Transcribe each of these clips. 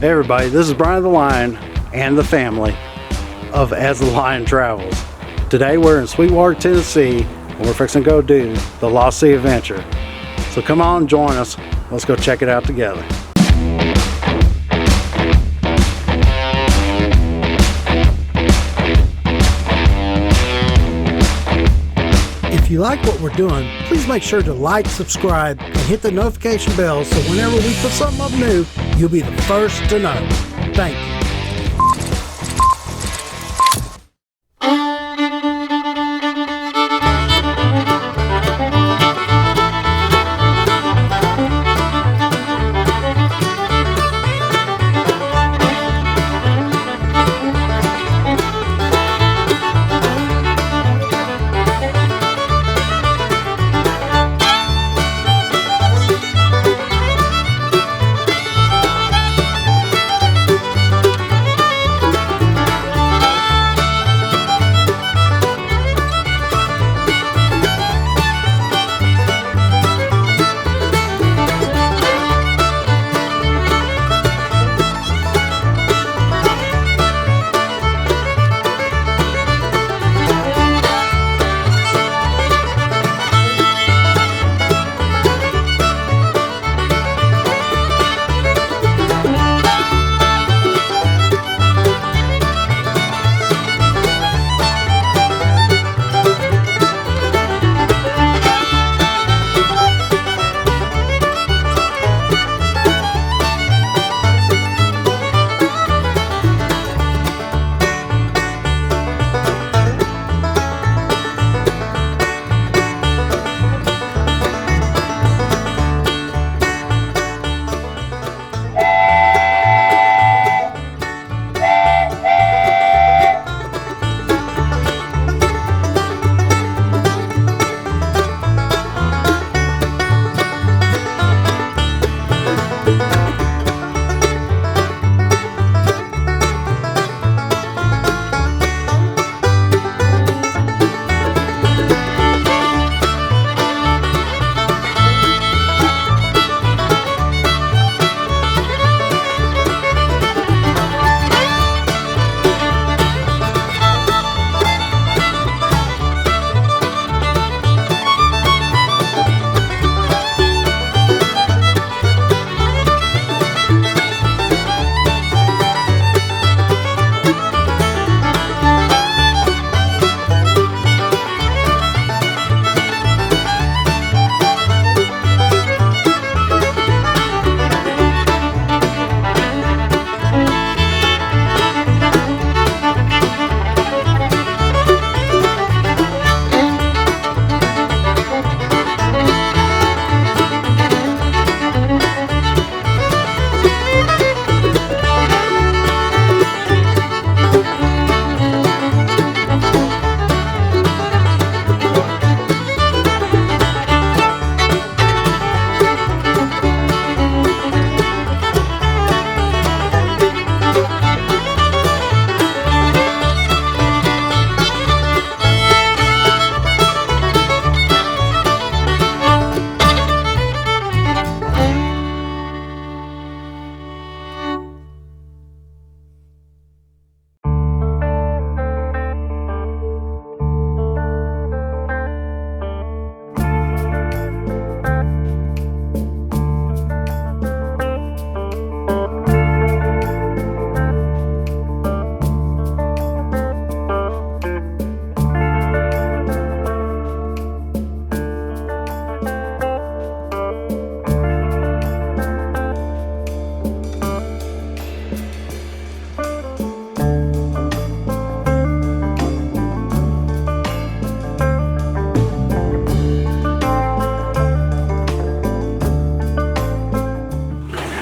Hey everybody, this is Brian the Lion and the family of As the Lion Travels. Today we're in Sweetwater, Tennessee, and we're fixing to go do the Lost Sea Adventure. So come on, join us. Let's go check it out together. If you like what we're doing, please make sure to like, subscribe, and hit the notification bell so whenever we put something up new, you'll be the first to know. Thank you.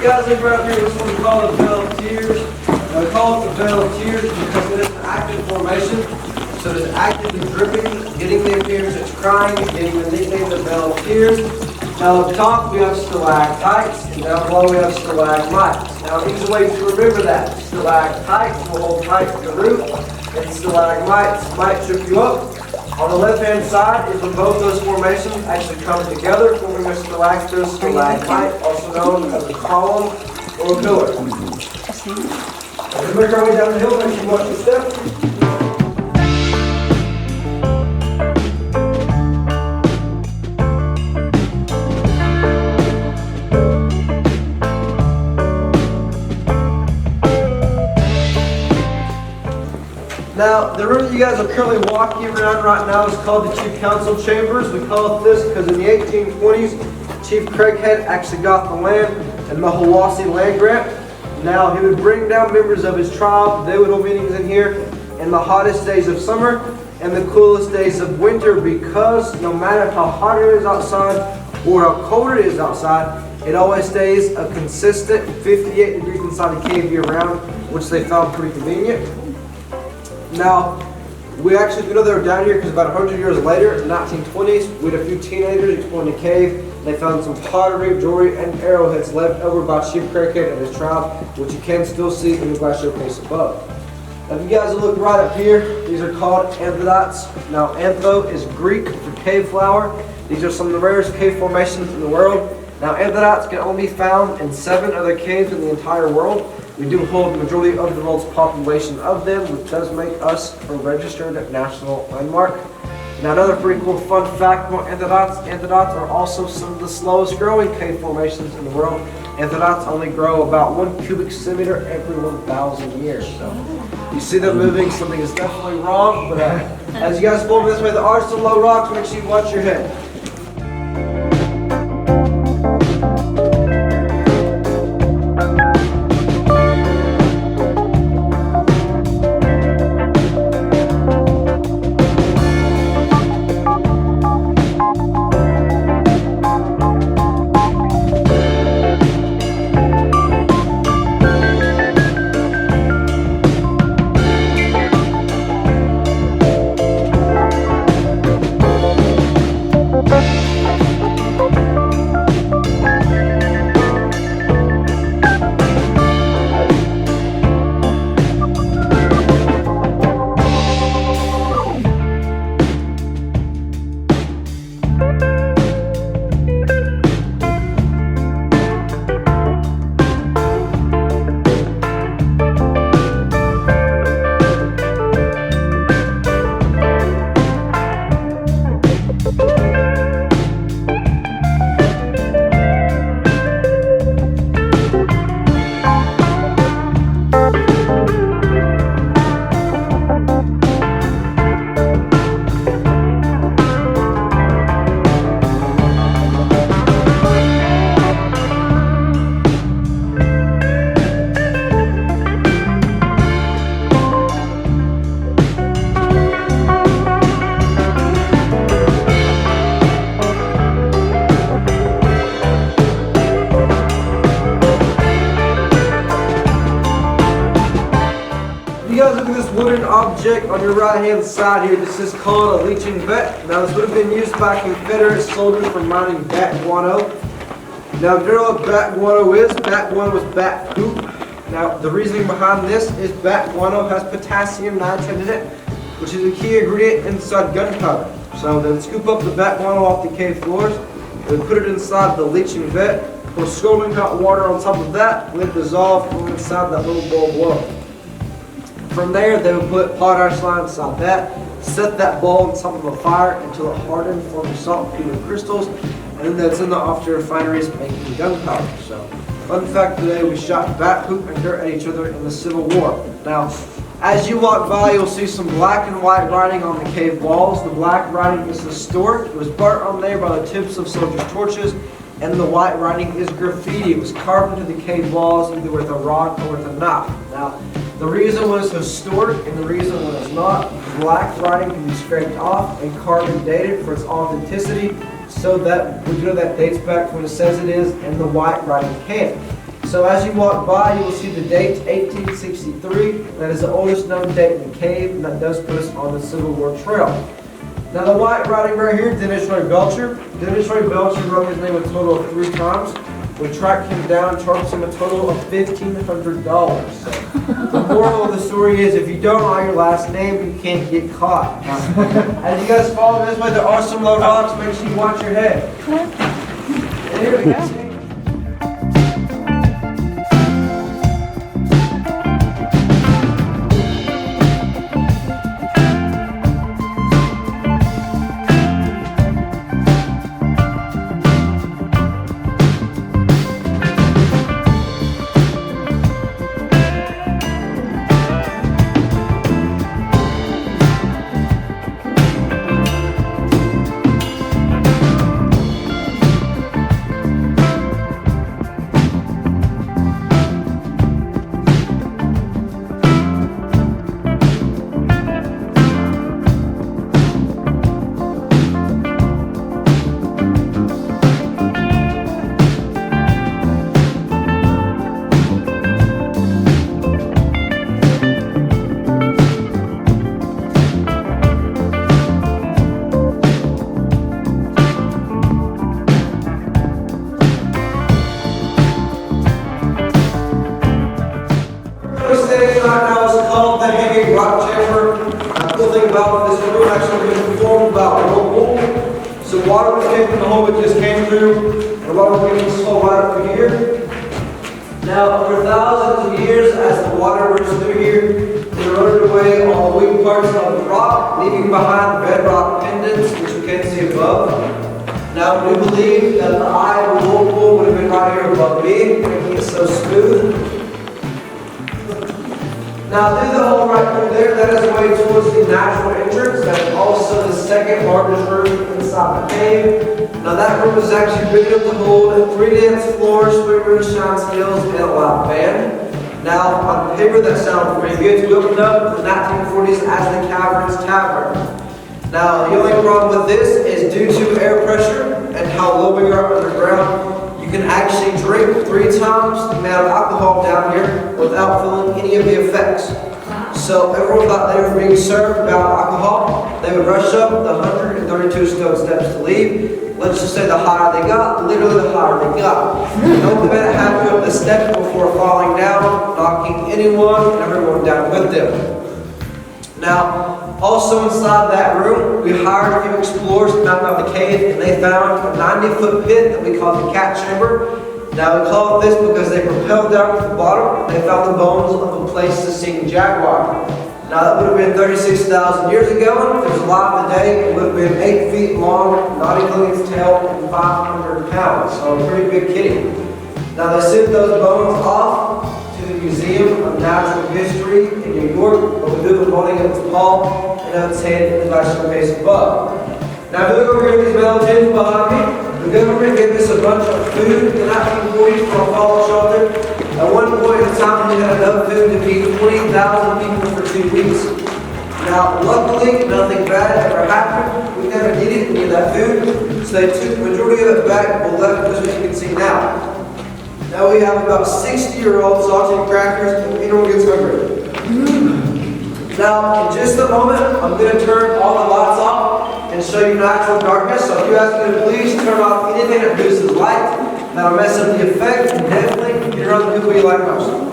Guys, we're out here with what we call the Vale of Tears. We call it the Vale of Tears because it is an active formation. So it is actively dripping, getting the appearance it's crying, getting the nickname the Vale of Tears. Now up top we have stalactites, and down below we have stalagmites. Now an easy way to remember that, stalactites will hold tight to the roof, and stalagmites might trip you up. On the left-hand side is when both those formations actually come together, forming a stalactite, also known as a column or a pillar. As we make our way down the hill, make sure you watch your step. Now, the room that you guys are currently walking around right now is called the Chief Council Chambers. We call it this because in the 1820s, Chief Craighead actually got the land and Mahawasi land grant. Now, he would bring down members of his tribe. They would hold meetings in here in the hottest days of summer and the coolest days of winter, because no matter how hot it is outside or how cold it is outside, it always stays a consistent 58 degrees inside the cave year round, which they found pretty convenient. Now, we actually know they were down here because about 100 years later, in the 1920s, we had a few teenagers exploring the cave. They found some pottery, jewelry, and arrowheads left over by Chief Craighead and his tribe, which you can still see in the glass showcase above. Now, if you guys look right up here, these are called anthodites. Now, antho is Greek for cave flower. These are some of the rarest cave formations in the world. Now, anthodites can only be found in 7 other caves in the entire world. We do hold the majority of the world's population of them, which does make us a registered national landmark. Now, another pretty cool fun fact about anthodites are also some of the slowest growing cave formations in the world. Anthodites only grow about 1 cubic centimeter every 1,000 years. So you see them moving, something is definitely wrong, but as you guys pull this way, there are some low rocks, make sure you watch your head. Wooden object on your right hand side here. This is called a leaching vat. Now, this would have been used by Confederate soldiers for mining bat guano. Now, if you know what bat guano is, bat guano is bat poop. Now, the reasoning behind this is bat guano has potassium nitrate in it, which is a key ingredient inside gunpowder. So then scoop up the bat guano off the cave floors, and put it inside the leaching vat, pour scalding hot water on top of that, let it dissolve from inside that little bowl below. From there, they would put potash lime inside that, set that bowl on top of a fire until it hardened, forming saltpeter crystals, and then they'd send it off to refineries making gunpowder. So, fun fact today, we shot bat poop and dirt at each other in the Civil War. Now, as you walk by, you'll see some black and white writing on the cave walls. The black writing is historic. It was burnt on there by the tips of soldiers' torches, and the white writing is graffiti. It was carved into the cave walls either with a rock or with a knife. Now, the reason when it's historic and the reason when it's not, black writing can be scraped off and carbon dated for its authenticity, so that we know that dates back to when it says it is, and the white writing can't. So as you walk by, you will see the date 1863. That is the oldest known date in the cave, and that does put us on the Civil War trail. Now the white writing right here, Dennis Roy Belcher. Dennis Roy Belcher wrote his name a total of 3 times. We tracked him down and charged him a total of $1,500. So the moral of the story is, if you don't know your last name, you can't get caught. As you guys follow this way, there are some low rocks. Make sure you watch your head. And here we go. about this room actually been formed about a whirlpool. So water was came from the hole, it just came through, and water came from this hole right up through here. Now, over thousands of years, as the water rushed through here, it eroded away all the weak parts of the rock, leaving behind bedrock pendants, which you can see above. Now, we believe that the eye of the whirlpool would have been right here above me, making it so smooth. Now, through the hole right through there, that is way towards the natural entrance. That is also the second largest room inside the cave. Now, that room is actually big enough to hold 3 dance floors, 3 moonshine skills, and a live band. Now, on paper, that sounds pretty good. We opened up in the 1940s as the Cavern's Tavern. Now, the only problem with this is due to air pressure and how low we are underground. You can actually drink 3 times the amount of alcohol down here without feeling any of the effects. So everyone thought they were being served about alcohol. They would rush up the 132 stone steps to leave. Let's just say the higher they got, literally the higher they got. No better have to go up the steps before falling down, knocking anyone and everyone down with them. Now, also inside that room, we hired a few explorers to map out the cave, and they found a 90-foot pit that we call the cat chamber. Now, we call it this because they propelled down to the bottom, and they found the bones of a place-to-sing jaguar. Now, that would have been 36,000 years ago, and if it was alive today, it would have been 8 feet long, not including its tail, and 500 pounds, so a pretty big kitty. Now, they sent those bones off to the Museum of Natural History in New York, but we do the molding of its paw and of its hand in the actual face above. Now, if you look over here at these metal tins behind me, the government gave us a bunch of food in the 1940s for a fallout shelter. At one point in time, we had enough food to feed 20,000 people for 2 weeks. Now, luckily, nothing bad ever happened. We never needed any of that food, so they took the majority of it back and left us, as you can see now. Now we have about 60-year-old saltine crackers, and anyone gets hungry. Now, in just a moment, I'm going to turn all the lights off and show you natural darkness. So if you ask me to please turn off anything that produces light, that'll mess up the effect, and definitely get around the people you like most.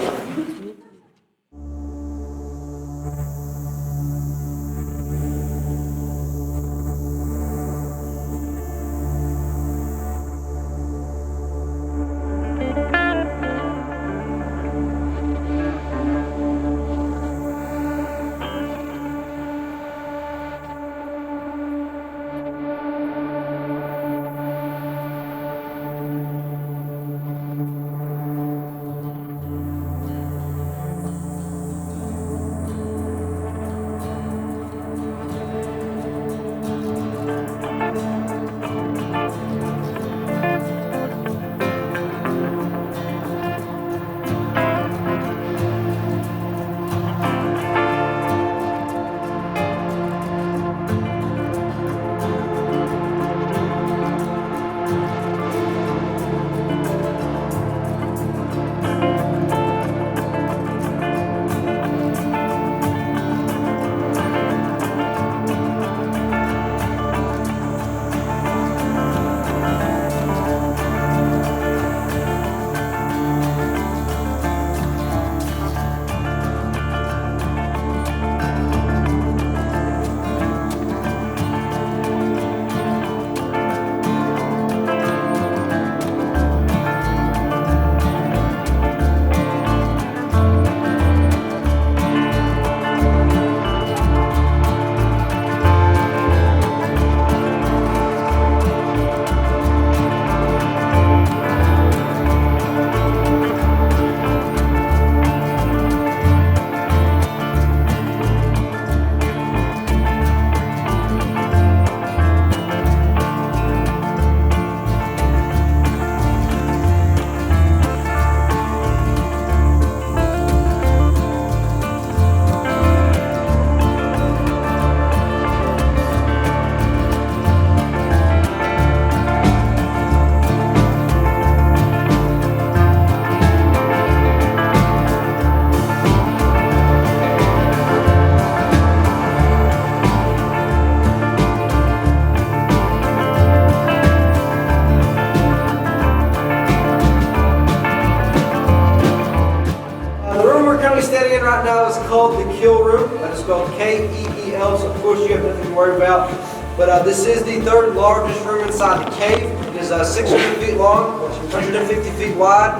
right now is called the kill room. That is spelled K-E-E-L, so of course you have nothing to worry about. But this is the third largest room inside the cave. It is 600 feet long, 150 feet wide.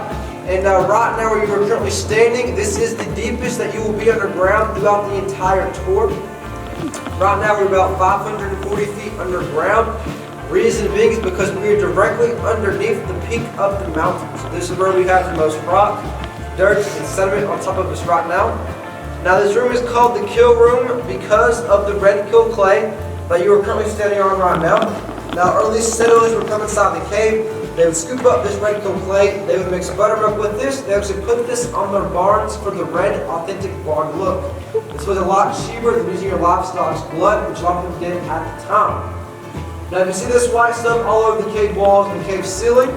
And right now where you are currently standing, this is the deepest that you will be underground throughout the entire tour. Right now we're about 540 feet underground. Reason being is because we are directly underneath the peak of the mountain. So this is where we have the most rock, dirt, and sediment on top of us right now. Now this room is called the kill room because of the red kill clay that you are currently standing on right now. Now early settlers would come inside the cave. They would scoop up this red kill clay. They would mix buttermilk with this. They actually put this on their barns for the red, authentic barn look. This was a lot cheaper than using your livestock's blood, which a lot of people did at the time. Now if you see this white stuff all over the cave walls and the cave ceiling,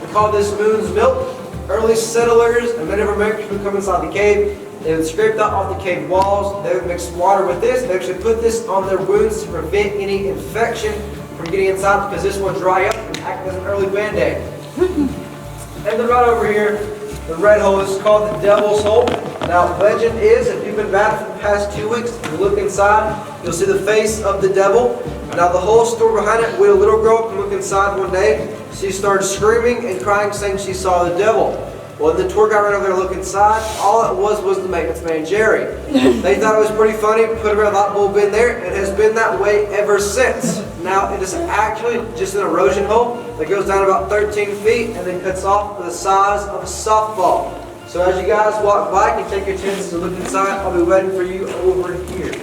we call this moon's milk. Early settlers and Native Americans would come inside the cave. They would scrape that off the cave walls. They would mix water with this. They actually put this on their wounds to prevent any infection from getting inside because this will dry up and act as an early band-aid. And then right over here, the red hole is called the Devil's Hole. Now, legend is, if you've been bad for the past 2 weeks, if you look inside, you'll see the face of the devil. Now, the whole story behind it, we had a little girl come look inside one day. She started screaming and crying, saying she saw the devil. Well, the tour guide ran over there to look inside. All it was the maintenance man, Jerry. They thought it was pretty funny, put a red light bulb in there, and has been that way ever since. Now, it is actually just an erosion hole that goes down about 13 feet and then cuts off the size of a softball. So as you guys walk by, you can take your chances to look inside. I'll be waiting for you over here.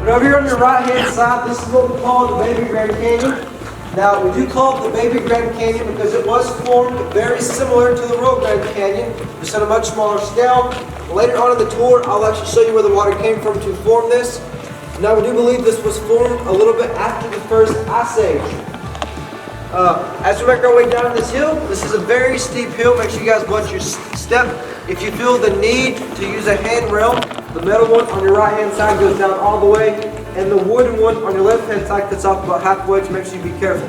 Over here on your right hand side, this is what we call the Baby Grand Canyon. Now, we do call it the Baby Grand Canyon because it was formed very similar to the Real Grand Canyon, just on a much smaller scale. Later on in the tour, I'll actually show you where the water came from to form this. Now, we do believe this was formed a little bit after the first ice age. As we make our way down this hill, this is a very steep hill. Make sure you guys watch your step. If you feel the need to use a handrail, the metal one on your right hand side goes down all the way, and the wooden one on your left hand side cuts off about halfway, to make sure you be careful.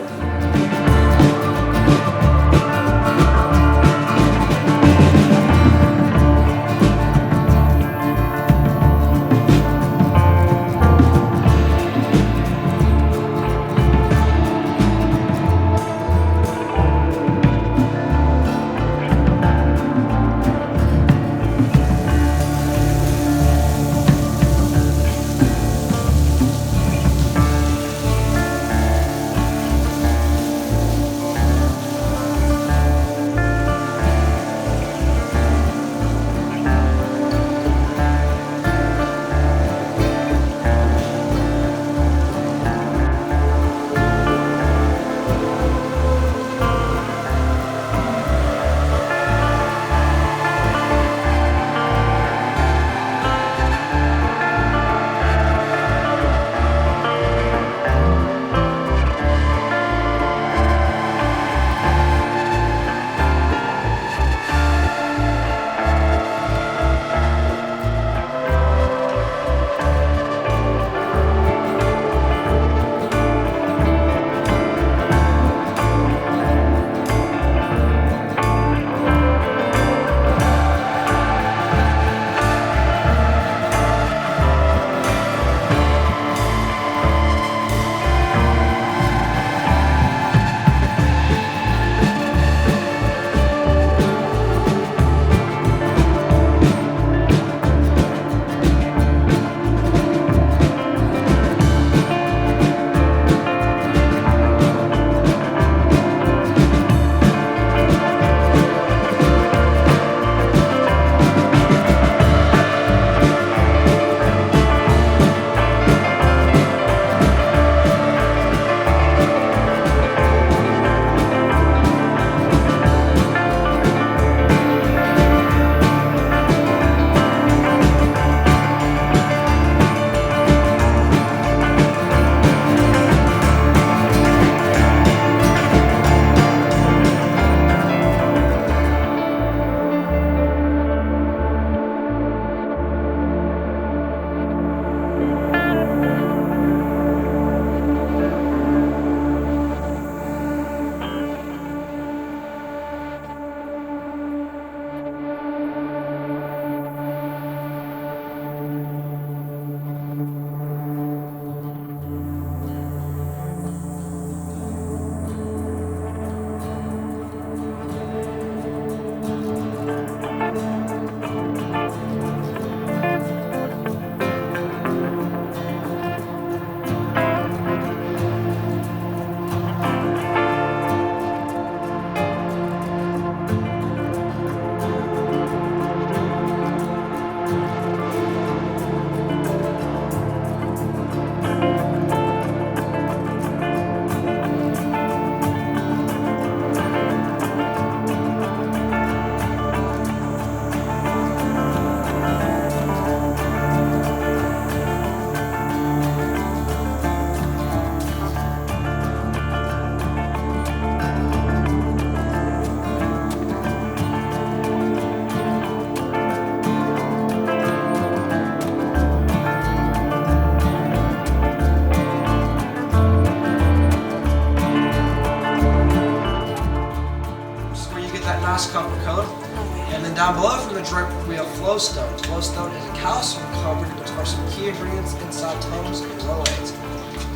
Down below from the drapery, we have flowstone. Flowstone is a calcium covered, which are some key ingredients inside tones and rolaids.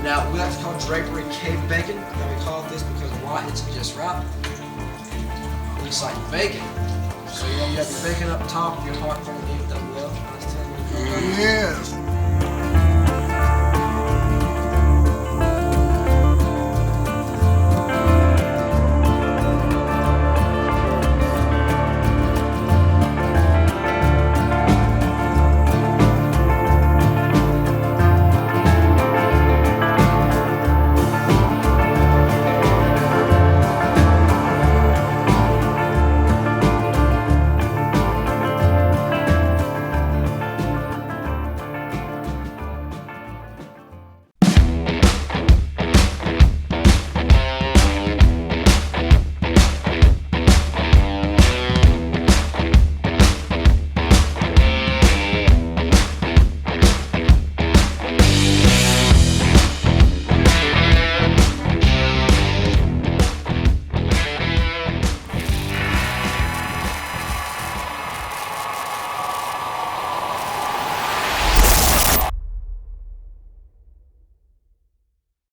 Now, we like to call drapery cave bacon, and we call it this because why? It's just right. It looks like bacon. So you have your bacon up top, your heart underneath, that well. Yes.